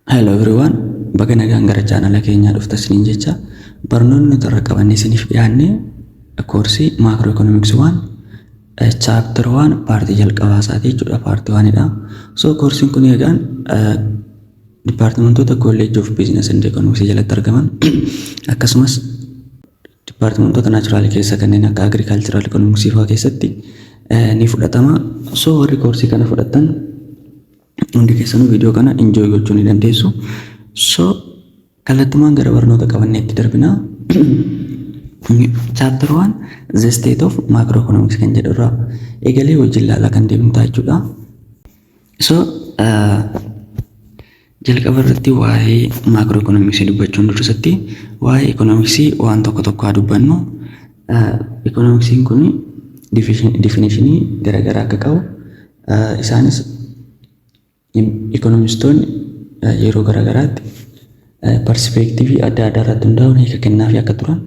Hello everyone, baga nagaan gara chaanala keenyaa dhuftaniin jecha barnoonni nuti irra qabannee isiniif dhiyaanne koorsii Macroeconomics 1 chapter 1 paartii jalqabaa isaati jechuudha. Paartii 1dha. So koorsiin kun egaan dipaartimentoota College of Business and Economics jalatti argaman akkasumas dipaartimentoota naachuraal keessa kanneen akka agricultural economics fa'aa keessatti ni fudhatama. So warri koorsii kana fudhatan hundi keessanuu viidiyoo kana enjoy gochuu ni dandeessu. So kallattumaan gara barnoota qabanneetti darbina. Chapter 1 The State of Macroeconomics kan jedhu irraa eegalee wajjin ilaalaa kan deemnu ta'a jechuudha. So jalqaba irratti waa'ee macroeconomics dubbachuun dursatti waa'ee economics waan tokko haa dubbannu. Economicsiin kun definitionii garaagaraa akka qabu isaanis economistoonni yeroo garaagaraatti perspectivii adda addaa irratti hundaa'uun hiika kennaafi akka turan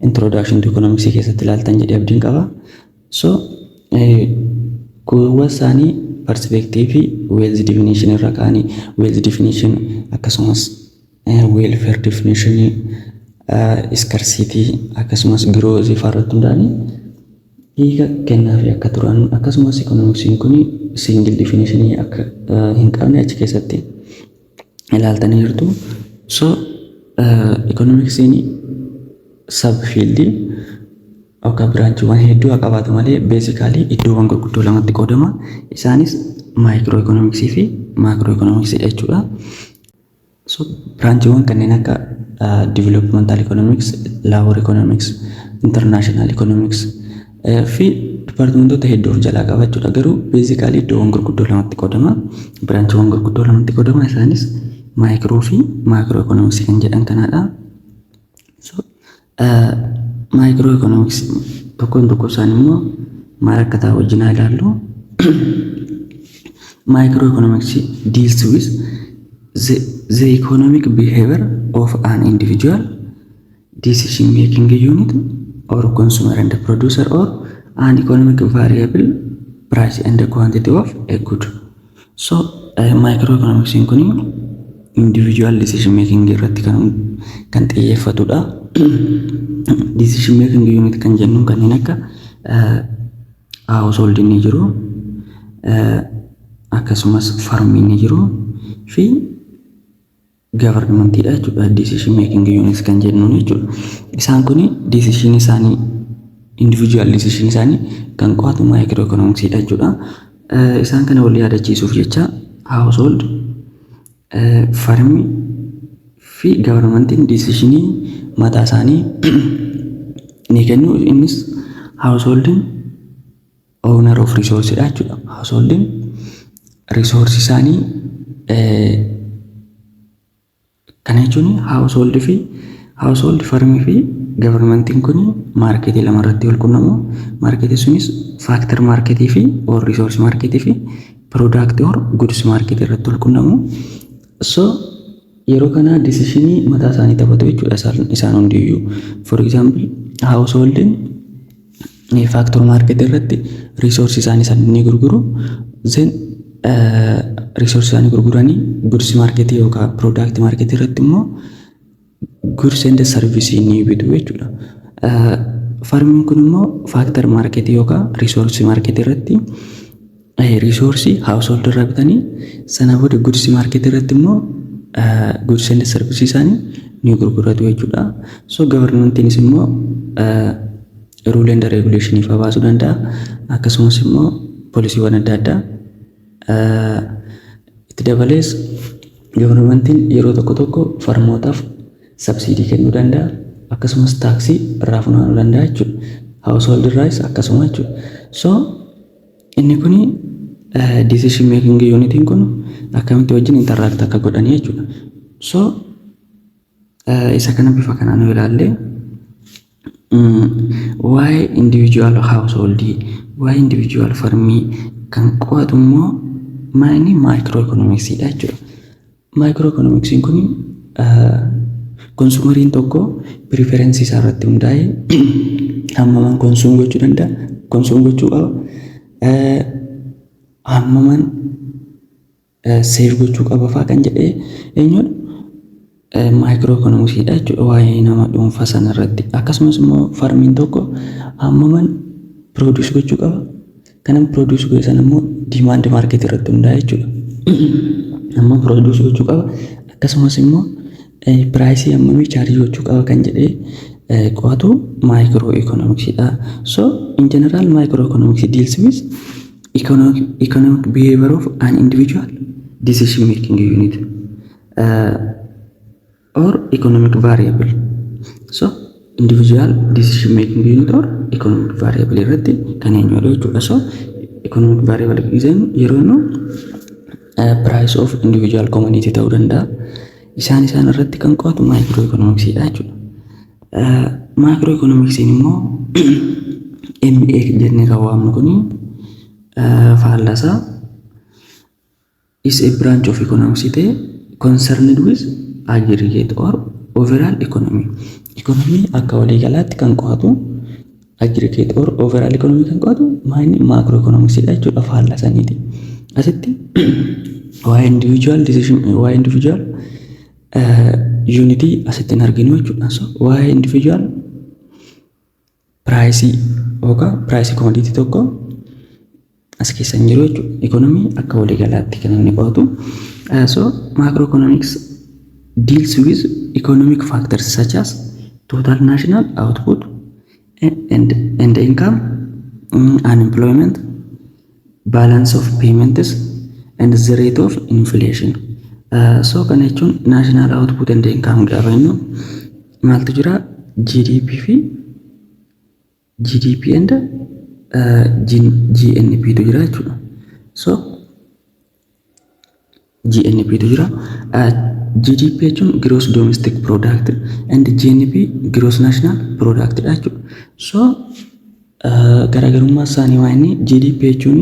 introduction to economics keessatti ilaaltan jedhee abdiin qaba. So kuuwwan isaanii perspectivii wealth definition irra kaanii wealth definition akkasumas welfare definition scarcity akkasumas growth irratti hundaa'anii hiika kennaafi akka turan akkasumas economicsiin kun single definition akka hin qabne achi keessatti ilaaltanii jirtu. So economicsiin subfield akka branchiiwwan hedduu qabaatu malee basically iddoowwan gurguddoo lamatti qoodama. Isaanis microeconomics fi macroeconomics jechuudha. So branchiiwwan kanneen akka developmental economics, labor economics, international economics fi dipaartimentoota hedduu of jalaa qaba jechuudha. Garuu basically iddoowwan gurguddoo lamatti qoodama. Branchiiwwan gurguddoo lamatti qoodama. Isaanis micro fi macroeconomics kan jedhan kanadha. So microeconomics tokkoon tokko isaanii immoo maal akka ta'u wajjin ilaallu. Microeconomics deals with the economic behavior of an individual, decision making unit or consumer and producer or an economic variable price and the quantity of a good. So microeconomics kun individual decision making irratti kan xiyyeeffatudha. Decision making unit kan jennu kanneen akka household ni jiru, akkasumas farmii ni jiru fi government dha jechuudha. Decision making units kan jennu jechuudha. Isaan kun decision isaanii individual decision isaanii kan qo'atu microeconomics dha jechuudha. Isaan kana wal yaadachiisuuf jecha household, farmii fi governmentiin decisionii mataa isaanii ni kennu. Innis householding owner of resource dha jechuudha. Householding resource isaanii kana jechuun household farmii fi governmentiin kun marketii lama irratti wal quunnamu. Marketii sunis factor marketii fi or resource marketii fi product or goods marketii irratti wal quunnamu. So yeroo kana decisionii mataa isaanii taphatu jechuudha isaan hundiyyuu. For example householding factor market irratti resource isaanii san ni gurguru. Then resource isaanii gurguranii goods market yookaan product market irratti immoo goods and service ni bitu jechuudha. Farmiin kun immoo factor market yookaan resource market irratti resource household irraa bitanii sana booda goods market irratti immoo goods and service isaanii ni gurguratu jechuudha. So governmentiinis immoo rule and regulation ifa baasuu danda'a. Akkasumas immoo poolisiiwwan adda addaa itti dabalees governmentiin yeroo tokko tokko farmootaaf subsidy kennuu danda'a. Akkasumas taaksii irraa funaanuu danda'a jechuudha. Household irraas akkasuma jechuudha. So inni kun decision making unitiin kun akkamitti wajjin interact akka godhanii jechuudha. So isa kana bifa kanaan yoo ilaalle waa'ee individual household, waa'ee individual farmii kan qo'atu immoo maayini microeconomics dha jechuudha. Microeconomics kun konsumeriin tokko preference isaa irratti hundaa'ee hammaman konsuum gochuu danda'a, konsuum gochuu qaba, hammaman seef gochuu qaba fa'aa kan jedhee eenyuun maayikiroo ikoonomiksiidha jechuudha waa'ee nama dhuunfaa sana irratti. Akkasumas immoo farmiin tokko hammaman piroodius gochuu qaba. Kanan piroodius godhe sana immoo diimaand maarkeetii irratti hundaa'e jechuudha. Amma piroodius gochuu qaba. Akkasumas immoo piraayisii hammamii chaarjii gochuu qaba kan jedhee qo'atu maayikiroo ikoonomiksiidha. So in general maayikiroo ikoonomiksii deals with economic behavior of an individual decision making unit or economic variable. So individual decision making unit or economic variable irratti kan eenyudha jechuudha. So economic variable yeroo nu price of individual community ta'uu danda'a. Isaan irratti kan qo'atu maayikiroo ikoonomiksiidha jechuudha. Maayikiroo ikoonomiksiin immoo MA jennee kan waamnu kuni faallasaa is a branch of economics ta'e concerned with aggregate or overall economy. Economy akka waliigalaatti kan qo'atu aggregate or overall economy kan qo'atu maayikiroo ikoonomiksiidha jechuudha faallasaniiti. Asitti waa'ee individual unity asitti arginu jechuudha. So waa'ee individual price yookaan price commodity tokko as keessa hin jiru jechuudha. Economy akka waliigalaatti kan inni qo'atu. So macroeconomics deals with economic factors such as total national output and income, unemployment, balance of payments and the rate of inflation. So kan jechuun national output and income gaafa jennu maaltu jira GDP and GNP tu jira jechuudha. So GNP tu jira. GDP jechuun gross domestic product and GNP gross national product dha jechuudha. So garaagarummaa isaanii waan inni GDP jechuun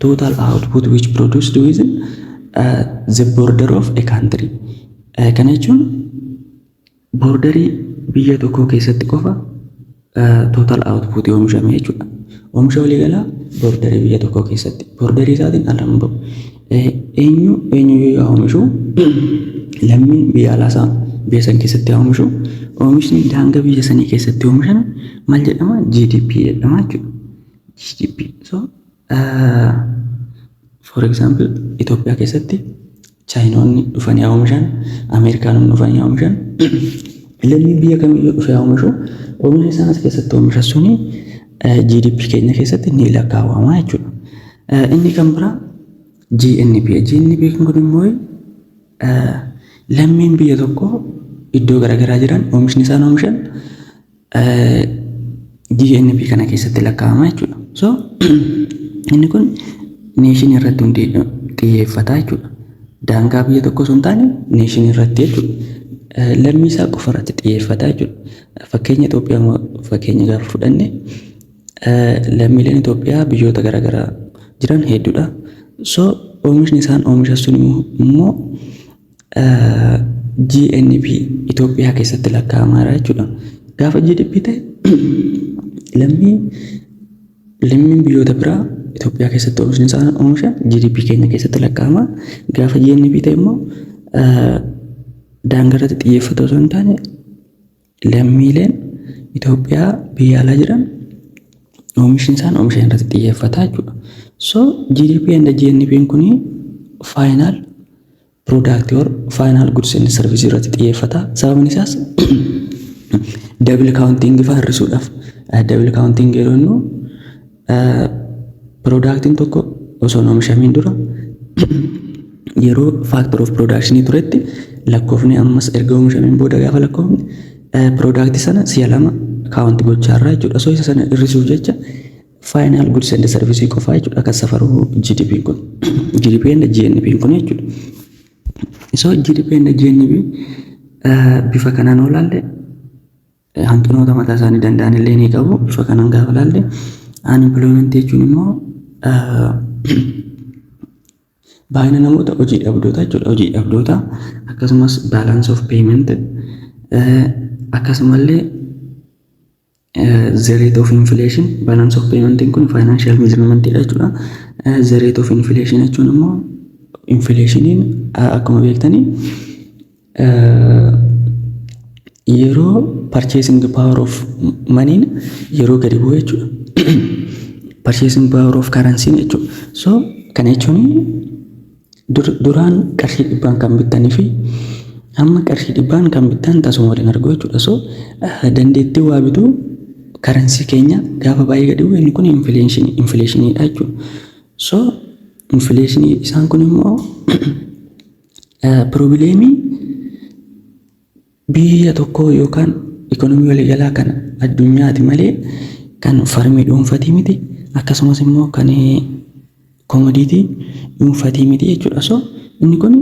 total output which produced within the border of a country. Kana jechuun borderii biyya tokkoo keessatti qofa total output oomishame jechuudha. Oomisha waliigalaa borderii biyya tokkoo keessatti borderii isaatiin alamu bahu. Eenyu yoo oomishu lammiin biyya alaasaa biyya san keessatti oomishu oomishni daangaa biyya sanii keessatti oomishame maal jedhama? GDP jedhama jechuudha. GDP. So for example Itoophiyaa keessatti chaayinoonni dhufanii oomishan, Ameerikaanonni dhufanii oomishan, lammiin biyya kamiyyuu dhufee oomishu oomisha isaan as keessatti oomishan suni GDP keenya keessatti ni lakkaawwama jechuudha. Inni kan biraa GNP. GNP kun immoo lammiin biyya tokko iddoo garaagaraa jiran oomishni isaan oomishan GNP kana keessatti lakkaawama jechuudha. So inni kun neeshin irratti xiyyeeffata jechuudha. Daangaa biyya tokko osoo hin taane neeshin irratti jechuudha. Lammii isaa qofa irratti xiyyeeffata jechuudha. Fakkeenya Itoophiyaa fakkeenya gaafa fudhanne lammiileen Itoophiyaa biyyoota garaagaraa jiran hedduudha. So oomishni isaan oomishan sun immoo GNP Itoophiyaa keessatti lakkaa'ama jechuudha. Gaafa GDP ta'e lammiin biyyoota biraa Itoophiyaa keessatti oomishni isaan oomishan GDP keenya keessatti lakkaa'ama. Gaafa GNP ta'e immoo daangaa irratti xiyyeeffata osoo hin taane lammiileen Itoophiyaa biyya alaa jiran oomishni isaan oomishan irratti xiyyeeffata jechuudha. So GDP and GNP kuni final product or final goods and services irratti xiyyeeffata. Sababni isaas double counting ifa hir'isuudhaaf. Double counting yeroo nu productiin tokko osoo oomishamiin dura yeroo factor of production turetti lakkoofni ammas erga oomishamiin booda gaafa lakkoofni productii sana si'a lama count gochaarra jechuudha. So isa sana hir'isuuf jecha final goods and services qofa jechuudha kan safaru GDP kun. GDP and GNP kun jechuudha. So GDP and GNP bifa kanaan olaalle hanqinoota mataa isaanii danda'an illee ni qabu. Bifa kanaan gaafa laalle unemployment jechuun immoo baay'ina namoota hojii dhabdoota jechuudha. Hojii dhabdoota akkasumas balance of payment akkasumallee the rate of inflation. Balance of payment kun financial measurement dha jechuudha. The rate of inflation jechuun immoo infleeshiniin akkuma beektanii yeroo purchasing power of money yeroo gadi bu'u jechuudha. Purchasing power of currency jechuudha. So kana jechuun duraan qarshii dhibbaan kan bittanii fi amma qarshii dhibbaan kan bittan tasuma waliin argu jechuudha. So dandeettii waa bituu currency keenya gaafa baay'ee gadi bu'u inni kun infleeshiniidha jechuudha. So infleeshinii isaan kun immoo probleemii biyya tokko yookaan ikonomii waliigalaa kan addunyaati malee kan farmii dhuunfatii miti, akkasumas immoo kan komodiitii dhuunfatii miti jechuudha. So inni kun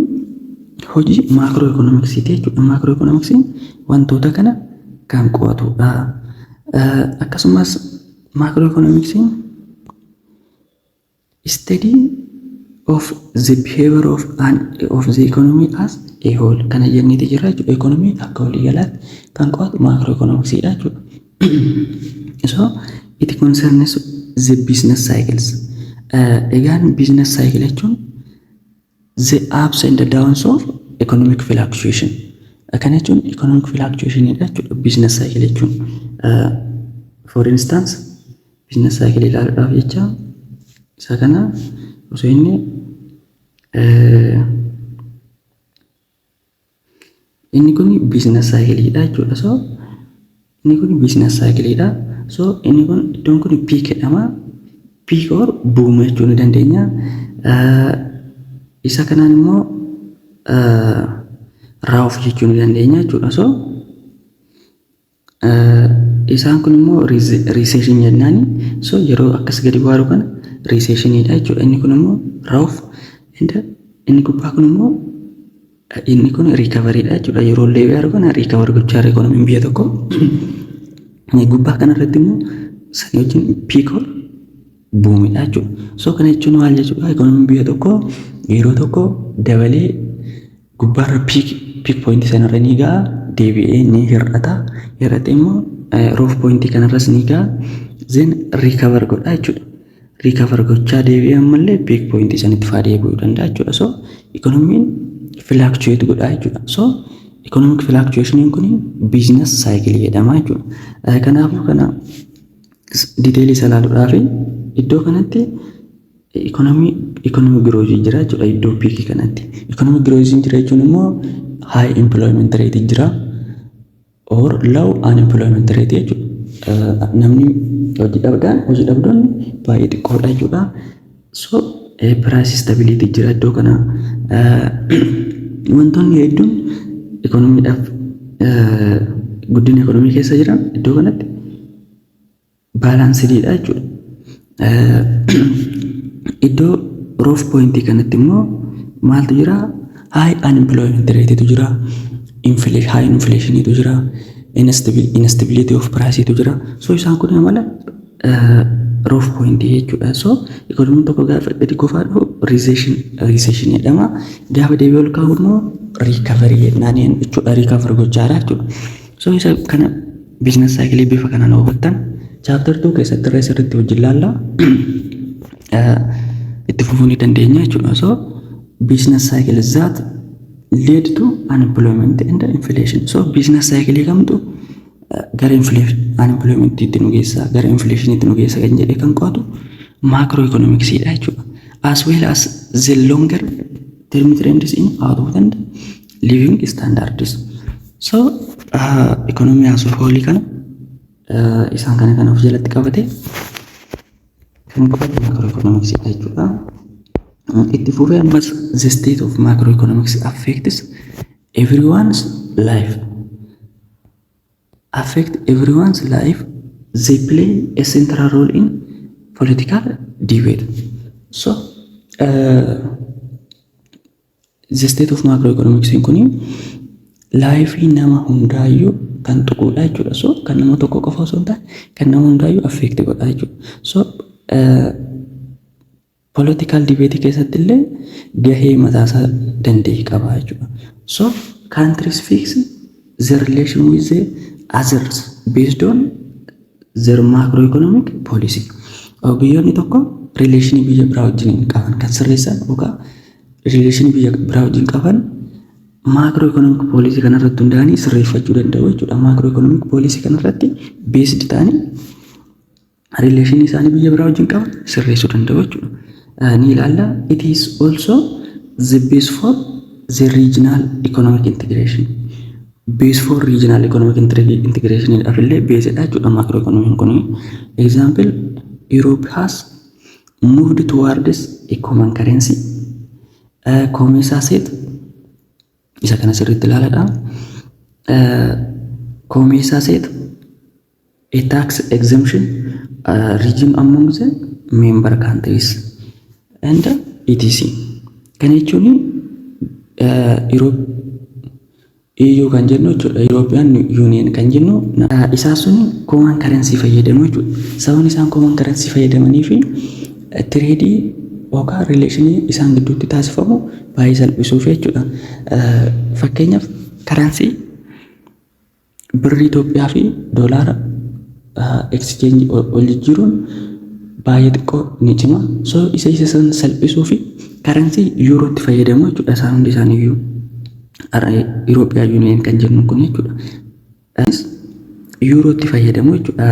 hojii maakiroo ikoonomiksiiti jechuudha. Maakiroo ikoonomiksiin wantoota kana kan qo'atudha. Akkasumas maakiroo ikoonomiksiin study of the behavior of the economy as a whole kana jenneeti jirra jechuudha. Economy akka waliigalaatti kan qo'atu maakiroo ikoonomiksiidha jechuudha. So it concerns the business cycles. Egaan business cycle jechuun the ups and the downs of economic fluctuation. Kana jechuun economic fluctuation jechuudha business cycle jechuun. For instance business cycle ilaaluudhaaf jecha isa kana osoo inni kun business cycleidha jechuudha. So inni kun business cycleidha. So inni kun iddoon kun peak jedhama. Peak or boom jechuu ni dandeenya. Isa kanaan immoo raaf jechuu ni dandeenya jechuudha. So isaan kun immoo recession jennaani. So yeroo akkas gadi bu'u kana recessionidha jechuudha. Inni kun immoo raaf inni gubbaa kun immoo inni kun recoveryidha jechuudha. Yeroo illee gaaru kana recover gochaa economiin biyya tokko. Gubbaa kanarratti immoo sanii wajjin peak or boomidha jechuudha. So kana jechuun maal jechuudha? Economiin biyya tokko yeroo tokko dabalee gubbaarra peak point sanarra ni ga'a, deebi'ee ni hir'ata. Hir'atee immoo roof point kanarras ni ga'a, then recover godha jechuudha. Recover gochaa deebi'ee ammallee peak point sanitti faa deebi'uu danda'a jechuudha. So economiin fluctuate godha jechuudha. So economic fluctuation kun business cycle jedhama jechuudha. Kanaafuu kana detailii isa ilaaluudhaaf iddoo kanatti economic growth jira jechuudha. Iddoo peak kanatti economic growth jira jechuun immoo high employment rate jira or low unemployment rate jechuudha. Namni hojii dhabdoonni baay'ee xiqqoodha jechuudha. So price stability jira iddoo kana. Wantoonni hedduun economiidhaaf guddina economii keessa jiran iddoo kanatti baalaansiidha jechuudha. Iddoo roof point kanatti immoo maaltu jira? High unemployment rate tu jira, high inflation tu jira, instability of price tu jira. So isaan kun mala roof point jechuudha. So economiin tokko gaafa gadi kufaa dhufu recession jedhama. Gaafa deebi'ee ol ka'u immoo recovery jedhaniin jechuudha. Recover gochaadha jechuudha. So isa kana business cycle bifa kanaan hubattan chapter 2 keessatti irra sirriitti wajjin ilaalla. Itti fufuu ni dandeenya jechuudha. So business cycle that lead to unemployment and inflation. So business cycle kamtu gara unemployment itti nu geessa, gara inflation itti nu geessa kan jedhee kan qo'atu macro economics dha jechuudha. As well as the longer term trends in output and living standards. So economy as a whole kana isaan kana of jalatti qabate kan qo'atu macro economics dha jechuudha. Itti fufee ammas the state of macroeconomics affects everyone's life. They play a central role in political debate. So the state of macroeconomics kuni life nama hundaayyuu kan tuquudha jechuudha. So kan nama tokko qofa osoo hin taane kan nama hundaayyuu affect godha jechuudha. So political debate keessatti illee gahee mataasaa danda'e qaba jechuudha. So countries fix their relation with the others based on their macroeconomic policy. Biyyoonni tokko relation biyya biraa wajjin qaban kan sirreessan yookaan rileeshinii biyya biraa wajjin qaban maakiroo ikoonoomik poolisii kanarratti hundaa'anii sirreeffachuu danda'u jechuudha. Maakiroo ikoonoomik poolisii kanarratti beesdi ta'anii rileeshinii isaanii biyya biraa wajjin qaban sirreessuu danda'u jechuudha. Ni ilaalla. It is also the base for the regional economic integration. Base for regional economic integration afillee beesidha jechuudha maakiroo ikoonomiin kun. Example, Europe has moved towards a common currency. Koomeessaa seet isa kana sirriitti ilaaladha. Koomeessaa seet a tax exemption regime among the member countries and etc. Kana jechuun EU kan jennu European Union kan jennu isaa sun common currency fayyadamu jechuudha. Sababni isaan common currency fayyadamanii fi tireedii yookaan rileeshinii isaan gidduutti taasifamu baay'ee salphisuuf jechuudha. Fakkeenyaaf karansii birrii Itoophiyaa fi doolaara exchange wal jijjiiruun baay'ee xiqqoo ni cima. So isa san salphisuu fi karansii yuurootti fayyadamu jechuudha isaan hundi isaaniiyyuu. European Union kan jennu kun jechuudha. Yuurootti fayyadamu jechuudha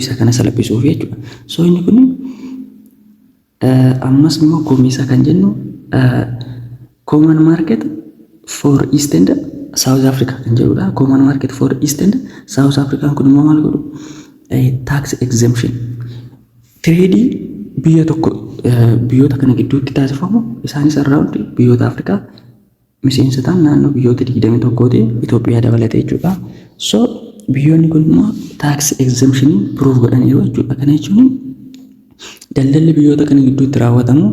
isa kana salphisuuf jechuudha. So inni kun ammas immoo koomeessaa kan jennu common market for East and South Africa kan jedhudha. Common market for East and South Africa kun immoo maal godhu? Tax exemption. Tireedii biyya tokko biyyoota kana gidduutti taasifamu isaanis around biyyoota Afrikaa miseensotaan naannoo biyyoota 21 Itoophiyaa dabalatee jechuudha. So biyyoonni kun immoo tax exemption proof godhaniiru jechuudha. Kana jechuun daldalli biyyoota kana gidduutti raawwatamu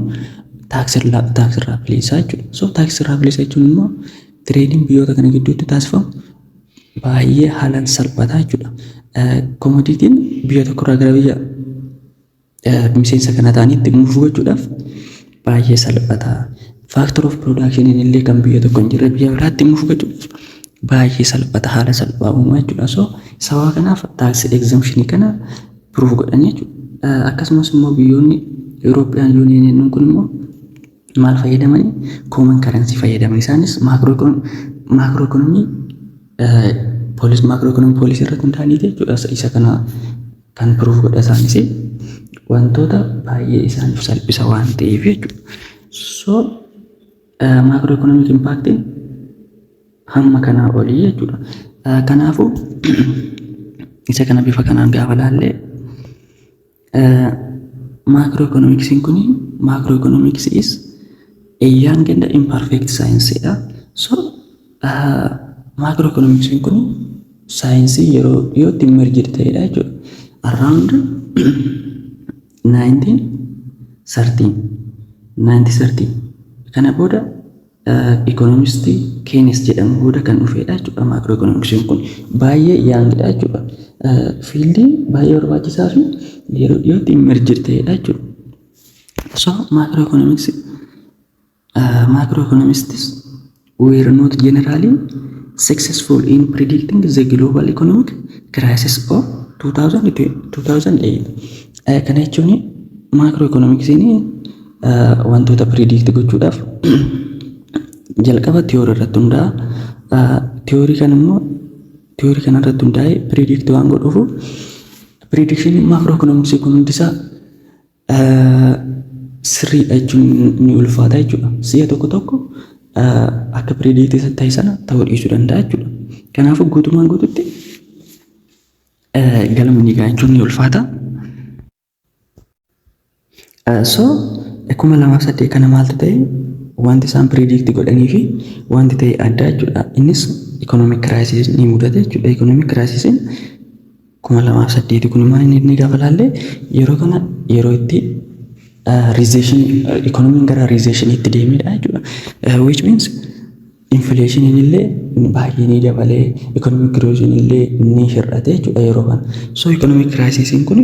tax irraa bilisaa jechuudha. So tax irraa bilisa jechuun immoo tireediin biyyoota kana gidduutti taasifamu baay'ee haalaan salphataa jechuudha. Komodiitiin biyya tokkorraa gara biyya miseensa kana ta'anitti muufuu gochuudhaaf baay'ee salphataa. Factor of production illee kan biyya tokko hin jirre biyya biraatti muufuu gochuudhaaf baay'ee salphata haala salphaa uumaa jechuudha. So sababa kanaaf tax exemption kana proof godhan jechuudha. Akkasumas immoo biyyoonni European Union kun immoo maal fayyadamanii common currency fayyadaman isaanis macro economy policy irratti hundaa'anii jechuudha. Isa kana kan proof godha isaanis wantoota baay'ee isaaniif salphisa waan ta'eef jechuudha. So macro economic impact hamma kanaa olii jechuudha. Kanaafuu isa kana bifa kanaan gaafa laallee macroeconomics is a young and imperfect science. So macroeconomics science yoo emerged ta'edha jechuudha. Around 1913 kana booda economist Keynes jedhamu booda kan dhufedha jechuudha. Macroeconomics kun baay'ee youngdha jechuudha. Fiildii baay'ee barbaachisaa fi yeroo dhiyootti emerged ta'edha jechuudha. So macroeconomists were not generally successful in predicting the global economic crisis of 2008. Kana jechuun macroeconomicsiin wantoota predict gochuudhaaf jalqaba tiyoorii irratti hundaa'a. Tiyoorii kana irratti hundaa'ee predict waan godhuuf prediction macroeconomics kun hundisaa sirriidha jechuun ni ulfaata jechuudha. Si'a tokko akka predict ta'e sana ta'uu dhiisuu danda'a jechuudha. Kanaafuu guutumaan guututti galma ni ga'a jechuun ni ulfaata. So 2008 kana maaltu ta'e wanti isaan predict godhanii fi wanti ta'e adda jechuudha. Innis economic crisis ni mudate jechuudha. Economic crisis 2008 kun maal inni gaafa laallee yeroo itti recession economic gara recession itti deemedha jechuudha. Which means inflation illee baay'ee ni dabalee economic growth illee ni hir'ate jechuudha yeroo kana. So economic crisis kun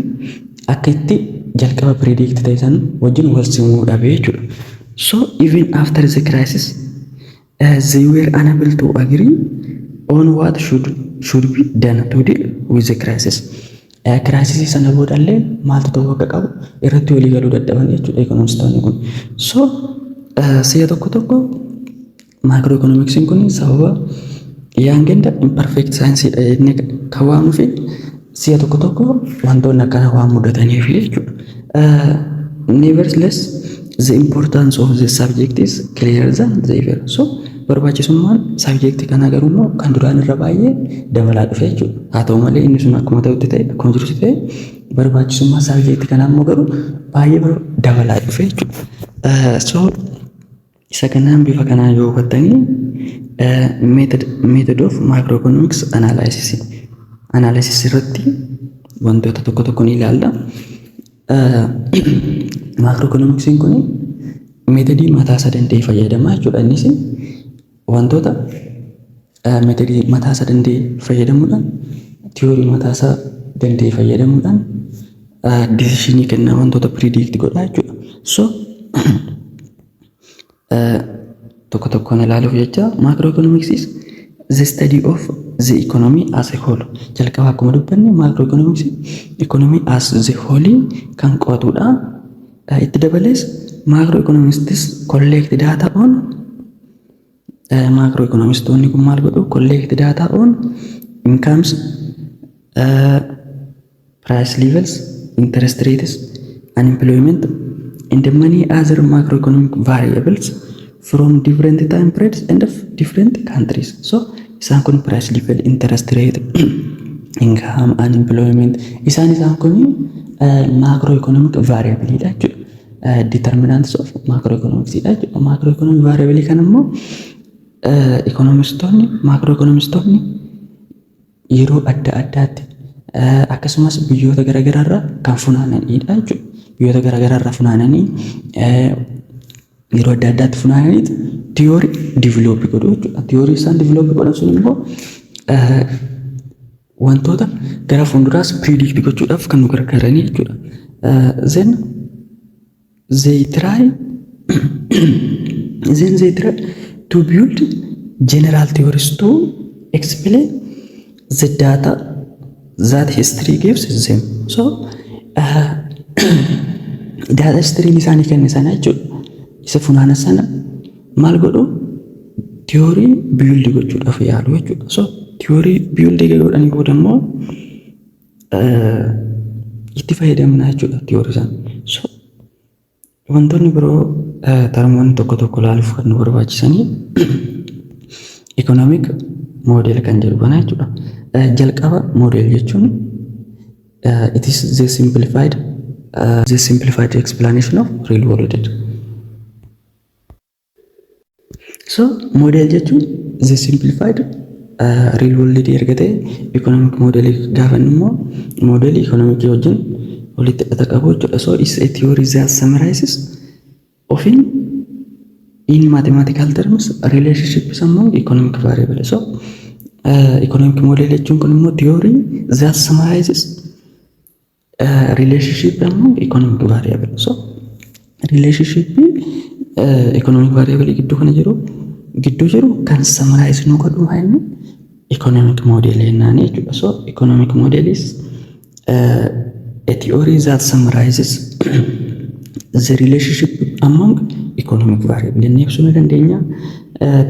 akka itti jalqaba predict ta'e san wajjin wal simuu dhabe jechuudha. So even after the crisis they were unable to agree on what should be done to deal with the crisis. Crisis sana boodallee maaltu ta'uu akka qabu irratti walii galuu dadhaban jechuudha economistoonni kun. So si'a tokko maakiroo ikoonomiksiin kun sababa yaangenda imperfect saayinsiidha jennee kan waamuu fi si'a tokko wantoonni akkana waan mudataniif jechuudha. Nevertheless, the importance of the subject is clearer than the ever. So barbaachisummaan subject kana garuu immoo kan duraan irra baay'ee dabalaa dhufe jechuudha. Haa ta'u malee inni sun akkuma ta'utti ta'e akkuma jirutti ta'e barbaachisummaa subject kanaa immoo garuu baay'ee dabalaa dhufe jechuudha. So isa kanaan bifa kanaan yoo hubattanii method of macroeconomics analysis irratti wantoota tokko ni ilaalla. Macroeconomicsiin kun meetodii mataa isaa danda'e fayyadamaa jechuudha. Innis wantoota meetodii mataa isaa danda'e fayyadamuudhaan tiyoorii mataa isaa danda'e fayyadamuudhaan decisionii kennaa wantoota predict godhaa jechuudha. So tokkoon ilaaluuf jecha macroeconomics is the study of the economy as a whole. Jalqaba akkuma dubbanne macroeconomics economy as the whole kan qo'atudha. Itti dabalees macroeconomists collect data on macroeconomistoonni kun maal godhu? Collect data on incomes, price levels, interest rates, unemployment, and many other macroeconomic variables from different time periods and of different countries. So isaan kun price level, interest rate, income, unemployment, isaan kun macroeconomic variable dha jechuudha. Determinants of macroeconomics dha jechuudha. Macroeconomic variable kan immoo macroeconomistoonni yeroo adda addaatti akkasumas biyyoota garaagaraarraa kan funaananidha jechuudha. Biyyoota garaagaraarraa funaananii yeroo adda addaatti funaananii tiyoorii develop godhu jechuudha. Tiyoorii isaan develop godhan sun immoo wantoota gara fuulduraas predict gochuudhaaf kan nu gargaaranii jechuudha. Then they try to build general theories to explain the data that history gives them. So data history isaanii kenne sana jechuudha. Isa funaana sana maal godhu? Tiyoorii build gochuudhaaf yaalu jechuudha. So tiyoorii build godhanii booda immoo itti fayyadamna jechuudha tiyoorii sana. So wantoonni biroo tarmoonni tokko ilaaluuf kan nu barbaachisanii economic model kan jedhu kana jechuudha. Jalqaba model jechuun it is the simplified explanation of real world. So model jechuun the simplified real world erga ta'e economic model gaafannu immoo model economic wajjin walitti hidhata qabu jechuudha. So is a theory that summarizes often in mathematical terms relationships among economic variables. So economic model jechuun kun immoo theory that summarizes relationship among economic variables. So relationship economic variable gidduu jiru kan summarize nu godhu inni economic model jennaani jechuudha. So economic model is a theory that summarizes the relationship among economic variables. Jennee ibsuu ni dandeenya.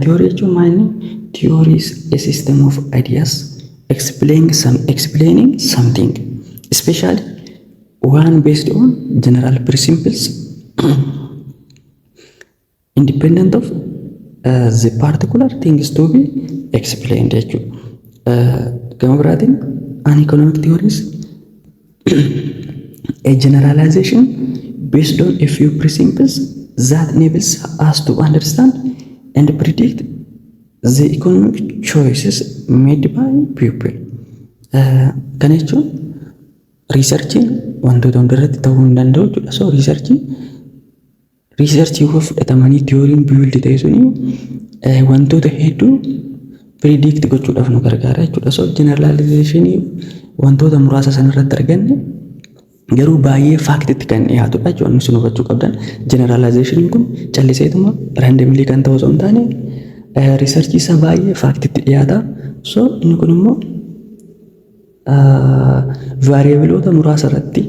Theory jechuun maal inni? Theory is a system of ideas explaining something, especially one based on general principles independent of the particular things to be explained jechuudha. Gama biraatiin an economic theories a generalization based on a few principles that enables us to understand and predict the economic choices made by people. Kana jechuun riisarchiin wantoota hundarratti ta'uu hin danda'u jechuudha. So riisarchii yoo fudhatamanii tiyooriin biildi ta'e suni wantoota hedduu predict gochuudhaaf nu gargaara jechuudha. So generalizationii wantoota muraasa sanarratti arganne garuu baay'ee faaktitti kan dhiyaatudha jechuudha. Inni sun hubachuu qabdan generalizationii kun calliseetuma randomly kan ta'u osoo hin taane riisarchii isaa baay'ee faaktitti dhiyaata. So inni kun immoo vaariyeebiloota muraasa irratti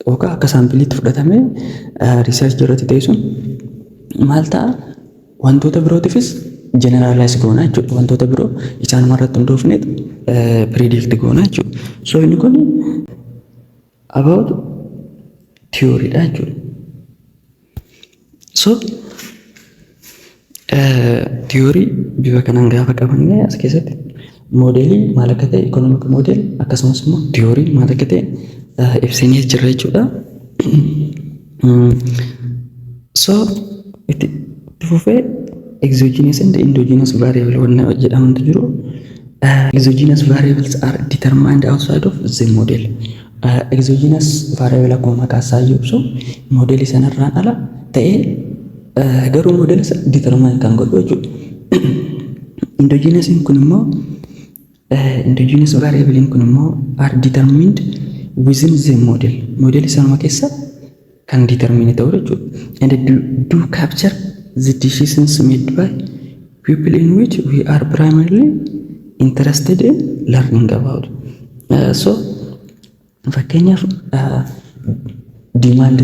yookaan akka saampiiliitti fudhatamee riisarchii irratti ta'e sun maal ta'a wantoota birootifis generalize goona jechuudha. Wantoota biroo isaanuma irratti hundoofneet predict goona jechuudha. So inni kun about theory dha jechuudha. So theory bifa kanaan gaafa qabanne as keessatti moodeelii maal akka ta'e economic model akkasumas immoo theory maal akka ta'e ibsinee jirra jechuudha. So itti fufee exogenous and endogenous variable wanna jedhamantu jiru. Exogenous variables are determined outside of the model. Exogenous variable akkuma maqaa isaa ibsu moodeelii sanarraan ala ta'ee garuu moodeelii sana determine kan godhu jechuudha. Endogenous kun immoo endogenous variable kun immoo are determined within the model. Moodeelii sanuma keessa kan determine ta'u jechuudha. And do capture the decisions made by people in which we are primarily interested in learning about. So fakkeenyaaf demand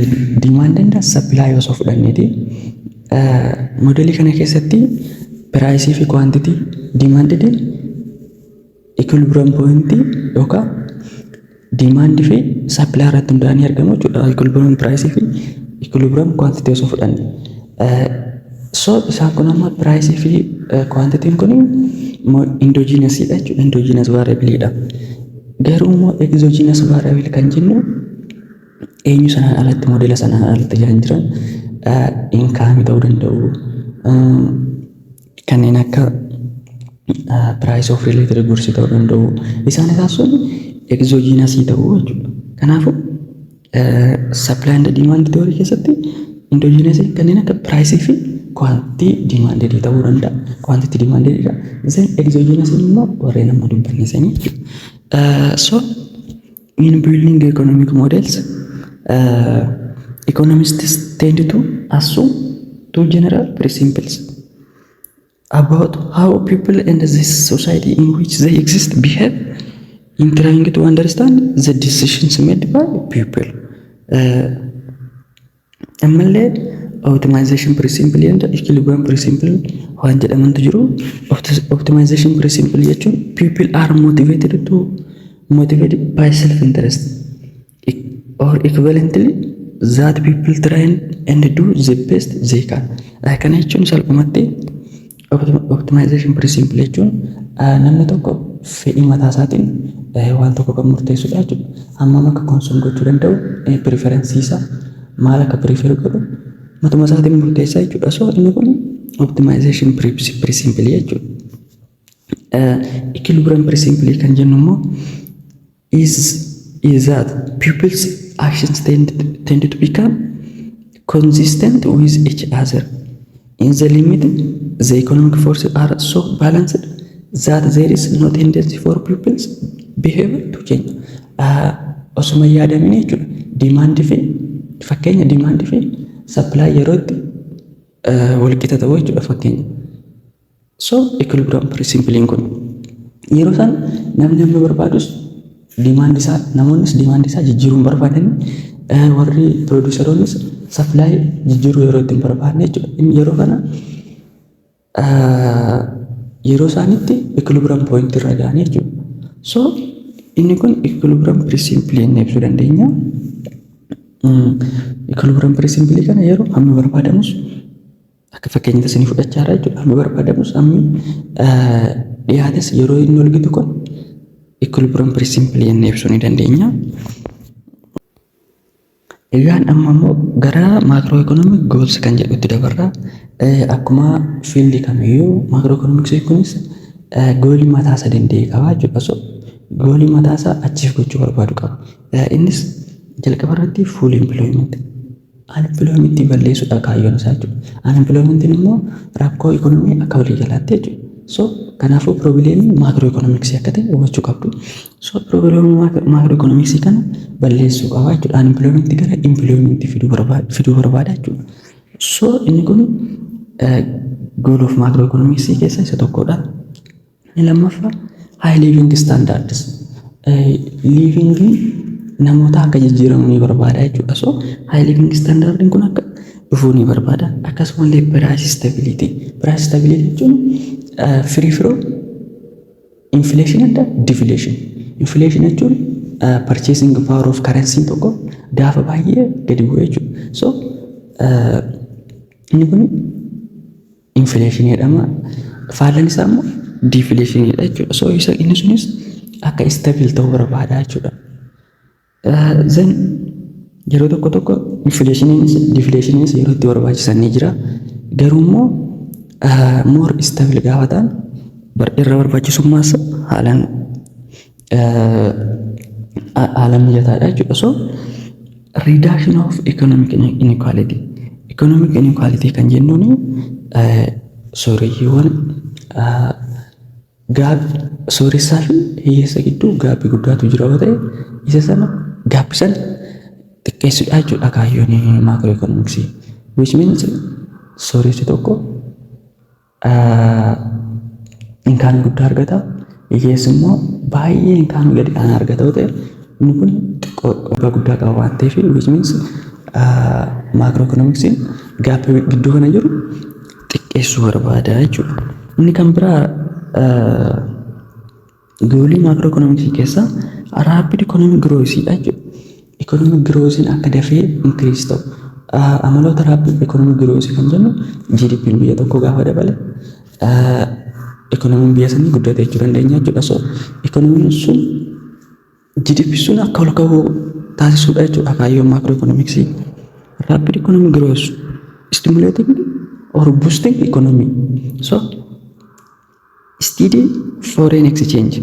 and supply osoo fudhanneeti moodeelii kana keessatti price fi quantity demanded equilibrium point yookaan demand fi supply irratti hundaa'anii argamu jechuudha. Equilibrium price fi equilibrium quantity osoo fudhanne so isaan kun amma price fi quantity kun endogenous dha jechuudha. Endogenous variable dha. Garuu immoo exogenous variable kan jennu eenyu sanaan alatti moodeela sanaan alatti kan jiran income ta'uu danda'u kanneen akka price of related goods ta'uu danda'u isaan sun exogenous ta'uu jechuudha. Kanaafuu supply and demand theory keessatti endogenous kanneen akka price fi quantity demanded ta'uu danda'a. Quantity demanded dha. Then exogenous immoo warreen amma dubbanne sanii. So in building economic models economists tend to assume two general principles about how people and the society in which they exist behave in trying to understand the decisions made by people. Ammallee optimization principle and equilibrium principle waan jedhamantu jiru. Optimization principle jechuun people are motivated by self-interest or equivalently that people try and do the best they can. Kana jechuun salphumatti optimization principle jechuun namni tokko fedhii mataa isaatiin waan tokko kan murteessudha jechuudha. Hammam akka consume gochuu danda'u preference isaa maal akka prefer godhu matuma isaatiin murteessaa jechuudha. So inni kun optimization principle jechuudha. Equilibrium principle kan jennu immoo is that people's actions tend to become consistent with each other. In the limit, the economic forces are so balanced that there is no tendency for people's behavior to change. Osuma yaadamine jechuudha. Fakkeenya demand fi supply yerootti walqixa ta'uu jechuudha fakkeenya. So equilibrium principle kun yeroo isaan namni barbaadus demand isaa namoonnis demand isaa jijjiiruun barbaadan warri produceroonnis supply jijjiiruu yeroo ittiin barbaadne jechuudha. Yeroo kana yeroo isaanitti equilibrium point irra ga'anii jechuudha. So inni kun equilibrium principle inni ibsuu dandeenya. Equilibrium principle kana yeroo hammi barbaadamus akka fakkeenyaatti isin fudhachaa jira jechuudha. Hammi barbaadamus hammi dhiyaates yeroo inni ol gitu kun equilibrium principle inni ibsuu ni dandeenya. Egaan amma immoo gara macroeconomic goals kan jedhutti dabarra. Akkuma fiildi kamiyyuu macroeconomics kunis goolii mataa isaa danda'e qaba jechuudha. So goolii mataa isaa achiif gochuu barbaadu qaba. Innis jalqaba irratti full employment. Unemployment balleessuudha kaayyoon isaa jechuudha. Unemployment immoo rakkoo ikonomii akka walii galaatti jechuudha. So kanaafuu probleemii macroeconomics akka ta'e hubachuu qabdu. So probleemii macroeconomics kana balleessuu qaba jechuudha. Unemployment gara employment fiduu barbaada jechuudha. So inni kun goal of macroeconomics keessa isa tokkodha. Inni lammaffaa high living standards. Living namoota akka jijjiiramu ni barbaada jechuudha. So high living standard kun akka dhufuu ni barbaada. Akkasumallee price stability jechuun free from inflation and deflation. Inflation jechuun purchasing power of currency tokko gaafa baay'ee gadi bu'ee jechuudha. So inni kun inflation jedhama. Faalaan isaa immoo deflation jechuudha. So inni sunis akka stable ta'uu barbaada jechuudha. Then yeroo tokko inflationinis deflationinis yeroo itti barbaachisan ni jira. Garuu immoo more stable gaafa ta'an irra barbaachisummaas haalaan mijataadha jechuudha. So reduction of economic inequality. Economic inequality kan jennuun sooreyyiiwwan sooressaa fi hiyyeessa gidduu gaabbii guddaatu jira yoo ta'e isa sana gaabbii sana xiqqeessuudha jechuudha kaayyoon macroeconomicsii. Which means sooressi tokko inkaan guddaa argata, hiyyeessi immoo baay'ee inkaan gadi aanaa argata yoo ta'e inni kun xiqqoo guddaa qaba waan ta'eef which means macroeconomicsiin gaabbii gidduu kana jiru xiqqeessuu barbaada jechuudha. Inni kan biraa goolii macroeconomicsii keessaa rapid economic growth jechuudha. Economic growth akka dafee increase ta'u. Amaloota rapid economic growth kan jennu GDP biyya tokko gaafa dabale economic biyya sanii guddate jechuu dandeenya jechuudha. So economic sun GDP sun akka ol ka'u taasisuudha jechuudha kaayyoon macroeconomicsii. Rapid economic growth stimulating or boosting economy. So steady foreign exchange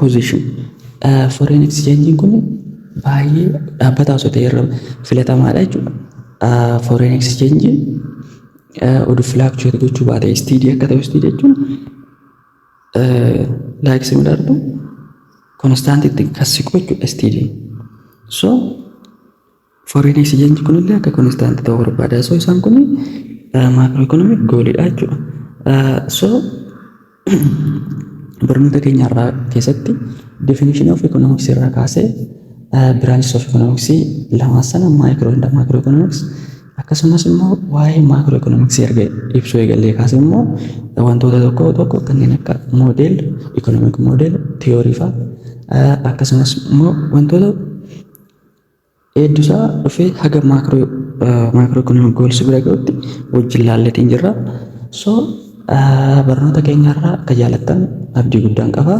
position. Foreign exchange kun baay'ee dhaabbata osoo ta'e irra filatamaadha jechuudha. Foreign exchange oduu fluctuate gochuu baate steady akka ta'u steady jechuun like similar to constant itti kassiqu jechuudha steady. So foreign exchange kunillee akka constant ta'uu barbaada. So isaan kun macroeconomic goalidha jechuudha. So barnoota keenya irraa keessatti definition of economics irraa kaasee branches of economics lama sana micro and macroeconomics akkasumas immoo waa'ee macroeconomics erga ibsuu eegallee kaasee immoo wantoota tokko kanneen akka model economic model theory fa'aa akkasumas immoo wantoota hedduusaa dhufee haga macroeconomic goals bira ga'utti wajjin laallatiin jirra. So barnoota keenya irraa akka jaalattan abdii guddaan qaba.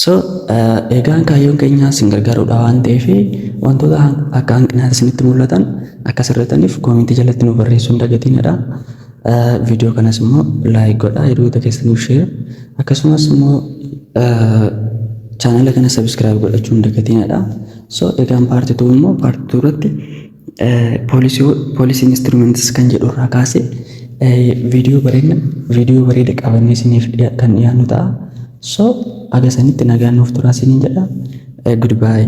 So egaan kaayyoon keenya isin gargaaruudha waan ta'eef wantoota akka hanqinaatti isinitti mul'atan akka sirrataniif koomentii jalatti nu barreessuu hin dagatinidha. Viidiyoo kanas immoo laayik godhaa, hiriyoota keessaniif sheer akkasumas immoo chaanala kana sabiskiraayib godhachuu hin dagatinidha. So egaan paartii 2 immoo paartii 2 irratti policy instruments kan jedhu irraa kaasee viidiyoo bareeda qabannee isiniif kan dhiyaannu ta'a. So aga sanitti nagaan nuuf turaa isiniin jedha. Goodbye.